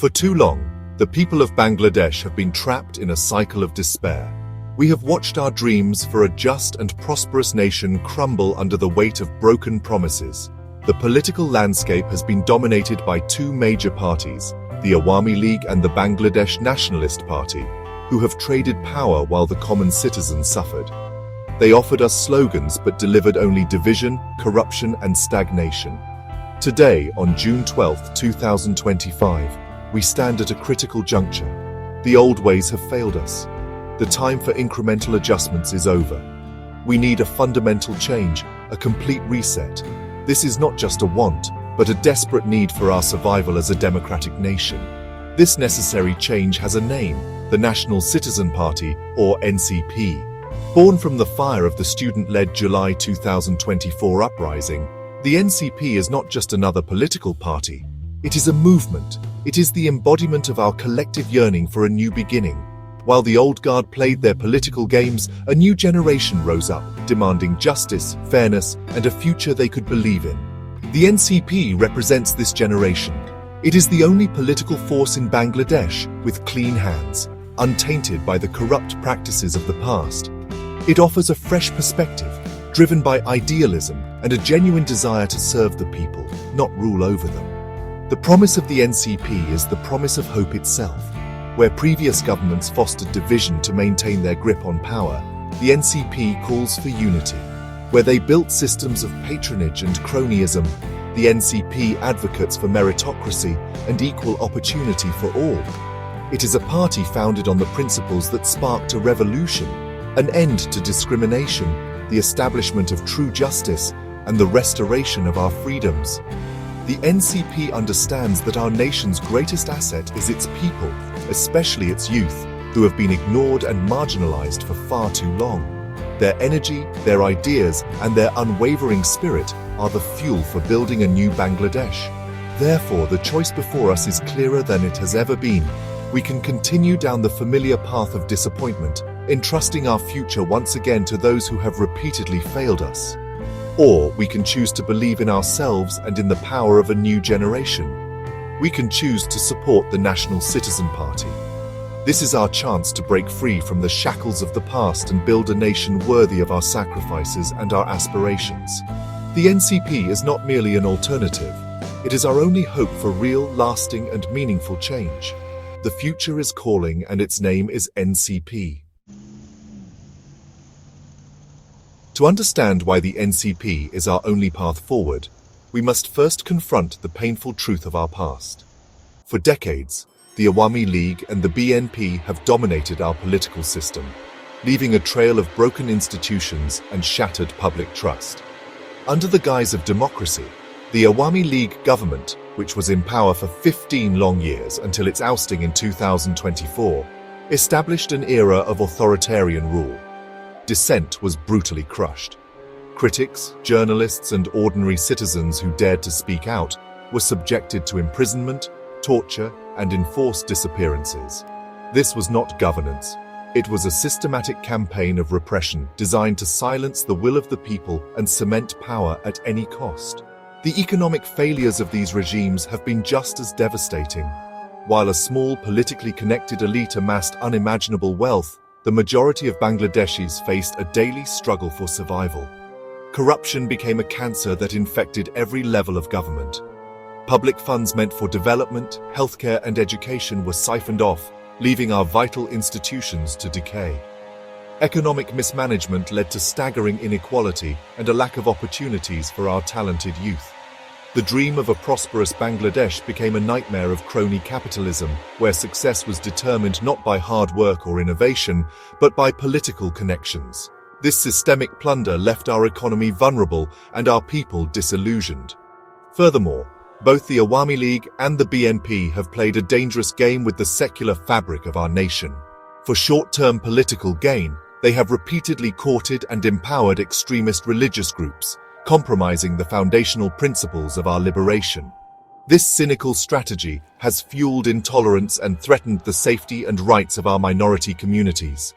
For too long, the people of Bangladesh have been trapped in a cycle of despair. We have watched our dreams for a just and prosperous nation crumble under the weight of broken promises. The political landscape has been dominated by two major parties, the Awami League and the Bangladesh Nationalist Party, who have traded power while the common citizen suffered. They offered us slogans but delivered only division, corruption, and stagnation. Today, on June 12, 2025, we stand at a critical juncture. The old ways have failed us. The time for incremental adjustments is over. We need a fundamental change, a complete reset. This is not just a want, but a desperate need for our survival as a democratic nation. This necessary change has a name, the National Citizen Party, or NCP. Born from the fire of the student-led July 2024 uprising, the NCP is not just another political party. It is a movement. It is the embodiment of our collective yearning for a new beginning. While the old guard played their political games, a new generation rose up, demanding justice, fairness, and a future they could believe in. The NCP represents this generation. It is the only political force in Bangladesh with clean hands, untainted by the corrupt practices of the past. It offers a fresh perspective, driven by idealism and a genuine desire to serve the people, not rule over them. The promise of the NCP is the promise of hope itself. Where previous governments fostered division to maintain their grip on power, the NCP calls for unity. Where they built systems of patronage and cronyism, the NCP advocates for meritocracy and equal opportunity for all. It is a party founded on the principles that sparked a revolution, an end to discrimination, the establishment of true justice, and the restoration of our freedoms. The NCP understands that our nation's greatest asset is its people, especially its youth, who have been ignored and marginalized for far too long. Their energy, their ideas, and their unwavering spirit are the fuel for building a new Bangladesh. Therefore, the choice before us is clearer than it has ever been. We can continue down the familiar path of disappointment, entrusting our future once again to those who have repeatedly failed us. Or we can choose to believe in ourselves and in the power of a new generation. We can choose to support the National Citizen Party. This is our chance to break free from the shackles of the past and build a nation worthy of our sacrifices and our aspirations. The NCP is not merely an alternative. It is our only hope for real, lasting, and meaningful change. The future is calling, and its name is NCP. To understand why the NCP is our only path forward, we must first confront the painful truth of our past. For decades, the Awami League and the BNP have dominated our political system, leaving a trail of broken institutions and shattered public trust. Under the guise of democracy, the Awami League government, which was in power for 15 long years until its ousting in 2024, established an era of authoritarian rule. Dissent was brutally crushed. Critics, journalists, and ordinary citizens who dared to speak out were subjected to imprisonment, torture, and enforced disappearances. This was not governance. It was a systematic campaign of repression designed to silence the will of the people and cement power at any cost. The economic failures of these regimes have been just as devastating. While a small, politically connected elite amassed unimaginable wealth, the majority of Bangladeshis faced a daily struggle for survival. Corruption became a cancer that infected every level of government. Public funds meant for development, healthcare, and education were siphoned off, leaving our vital institutions to decay. Economic mismanagement led to staggering inequality and a lack of opportunities for our talented youth. The dream of a prosperous Bangladesh became a nightmare of crony capitalism, where success was determined not by hard work or innovation, but by political connections. This systemic plunder left our economy vulnerable and our people disillusioned. Furthermore, both the Awami League and the BNP have played a dangerous game with the secular fabric of our nation. For short-term political gain, they have repeatedly courted and empowered extremist religious groups, compromising the foundational principles of our liberation. This cynical strategy has fueled intolerance and threatened the safety and rights of our minority communities.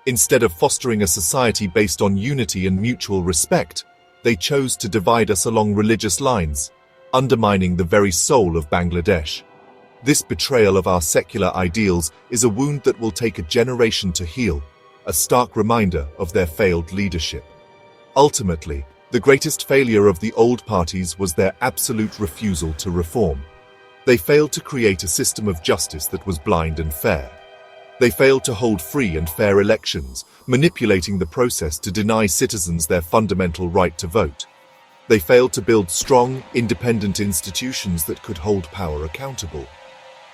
Instead of fostering a society based on unity and mutual respect, they chose to divide us along religious lines, undermining the very soul of Bangladesh. This betrayal of our secular ideals is a wound that will take a generation to heal, a stark reminder of their failed leadership. Ultimately, the greatest failure of the old parties was their absolute refusal to reform. They failed to create a system of justice that was blind and fair. They failed to hold free and fair elections, manipulating the process to deny citizens their fundamental right to vote. They failed to build strong, independent institutions that could hold power accountable.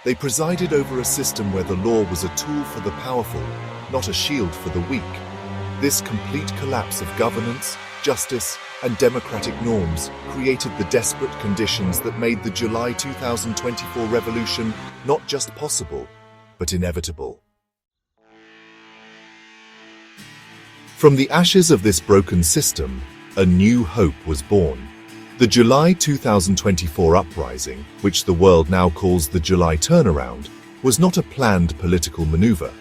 They presided over a system where the law was a tool for the powerful, not a shield for the weak. This complete collapse of governance, justice, and democratic norms created the desperate conditions that made the July 2024 revolution not just possible, but inevitable. From the ashes of this broken system, a new hope was born. The July 2024 uprising, which the world now calls the July turnaround, was not a planned political maneuver.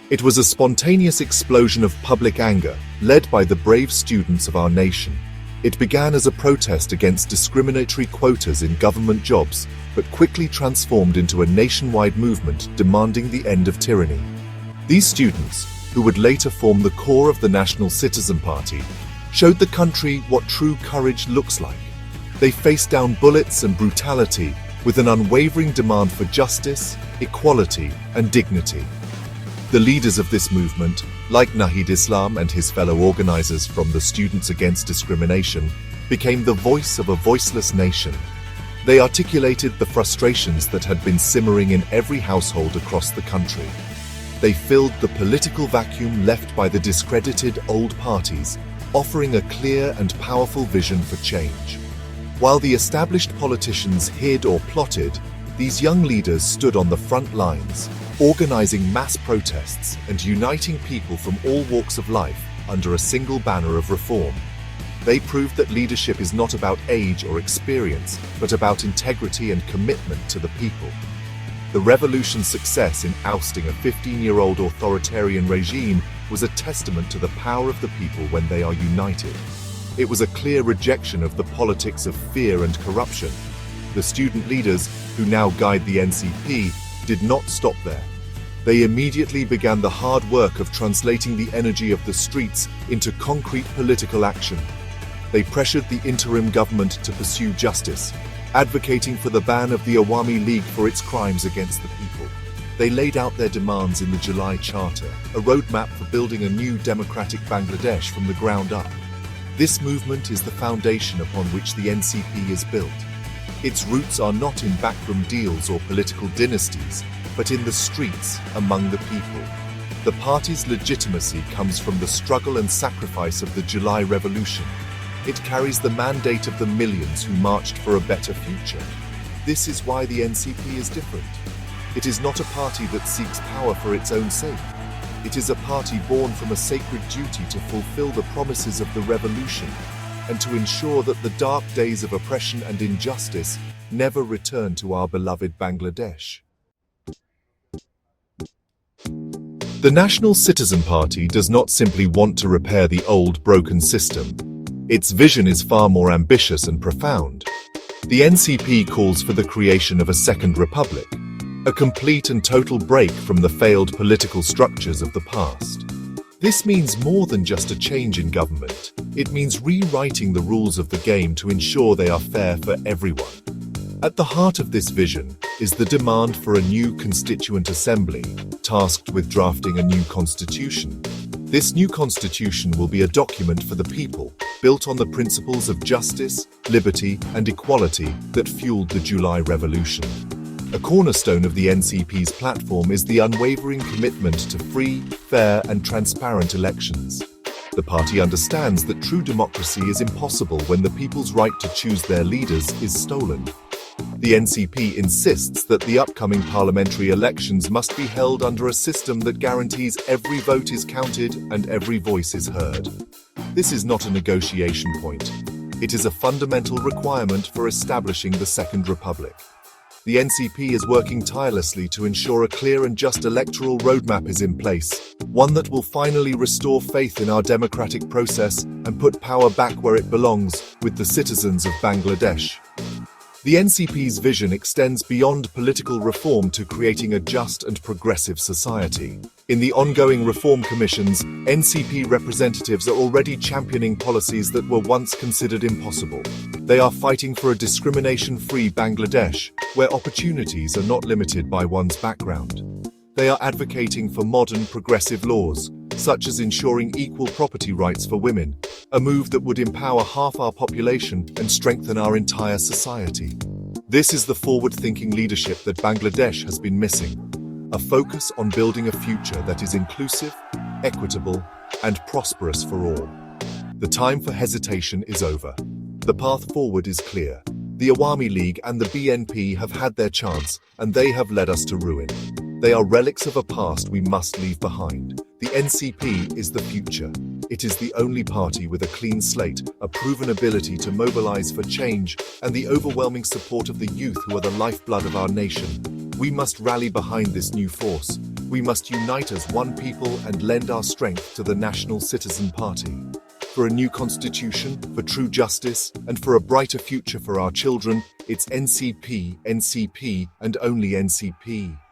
It was a spontaneous explosion of public anger, led by the brave students of our nation. It began as a protest against discriminatory quotas in government jobs, but quickly transformed into a nationwide movement demanding the end of tyranny. These students, who would later form the core of the National Citizen Party, showed the country what true courage looks like. They faced down bullets and brutality with an unwavering demand for justice, equality, and dignity. The leaders of this movement, like Nahid Islam and his fellow organizers from the Students Against Discrimination, became the voice of a voiceless nation. They articulated the frustrations that had been simmering in every household across the country. They filled the political vacuum left by the discredited old parties, offering a clear and powerful vision for change. While the established politicians hid or plotted, these young leaders stood on the front lines, organizing mass protests and uniting people from all walks of life under a single banner of reform. They proved that leadership is not about age or experience, but about integrity and commitment to the people. The revolution's success in ousting a 15-year-old authoritarian regime was a testament to the power of the people when they are united. It was a clear rejection of the politics of fear and corruption. The student leaders, who now guide the NCP, did not stop there. They immediately began the hard work of translating the energy of the streets into concrete political action. They pressured the interim government to pursue justice, advocating for the ban of the Awami League for its crimes against the people. They laid out their demands in the July Charter, a roadmap for building a new democratic Bangladesh from the ground up. This movement is the foundation upon which the NCP is built. Its roots are not in backroom deals or political dynasties, but in the streets, among the people. The party's legitimacy comes from the struggle and sacrifice of the July Revolution. It carries the mandate of the millions who marched for a better future. This is why the NCP is different. It is not a party that seeks power for its own sake. It is a party born from a sacred duty to fulfill the promises of the revolution and to ensure that the dark days of oppression and injustice never return to our beloved Bangladesh. The National Citizen Party does not simply want to repair the old, broken system. Its vision is far more ambitious and profound. The NCP calls for the creation of a second republic, a complete and total break from the failed political structures of the past. This means more than just a change in government. It means rewriting the rules of the game to ensure they are fair for everyone. At the heart of this vision is the demand for a new constituent assembly, tasked with drafting a new constitution. This new constitution will be a document for the people, built on the principles of justice, liberty, and equality that fueled the July Revolution. A cornerstone of the NCP's platform is the unwavering commitment to free, fair, and transparent elections. The party understands that true democracy is impossible when the people's right to choose their leaders is stolen. The NCP insists that the upcoming parliamentary elections must be held under a system that guarantees every vote is counted and every voice is heard. This is not a negotiation point. It is a fundamental requirement for establishing the Second Republic. The NCP is working tirelessly to ensure a clear and just electoral roadmap is in place, one that will finally restore faith in our democratic process and put power back where it belongs, with the citizens of Bangladesh. The NCP's vision extends beyond political reform to creating a just and progressive society. In the ongoing reform commissions, NCP representatives are already championing policies that were once considered impossible. They are fighting for a discrimination-free Bangladesh, where opportunities are not limited by one's background. They are advocating for modern, progressive laws, such as ensuring equal property rights for women, a move that would empower half our population and strengthen our entire society. This is the forward-thinking leadership that Bangladesh has been missing, a focus on building a future that is inclusive, equitable, and prosperous for all. The time for hesitation is over. The path forward is clear. The Awami League and the BNP have had their chance, and they have led us to ruin. They are relics of a past we must leave behind. The NCP is the future. It is the only party with a clean slate, a proven ability to mobilize for change, and the overwhelming support of the youth who are the lifeblood of our nation. We must rally behind this new force. We must unite as one people and lend our strength to the National Citizen Party. For a new constitution, for true justice, and for a brighter future for our children, it's NCP, NCP, and only NCP.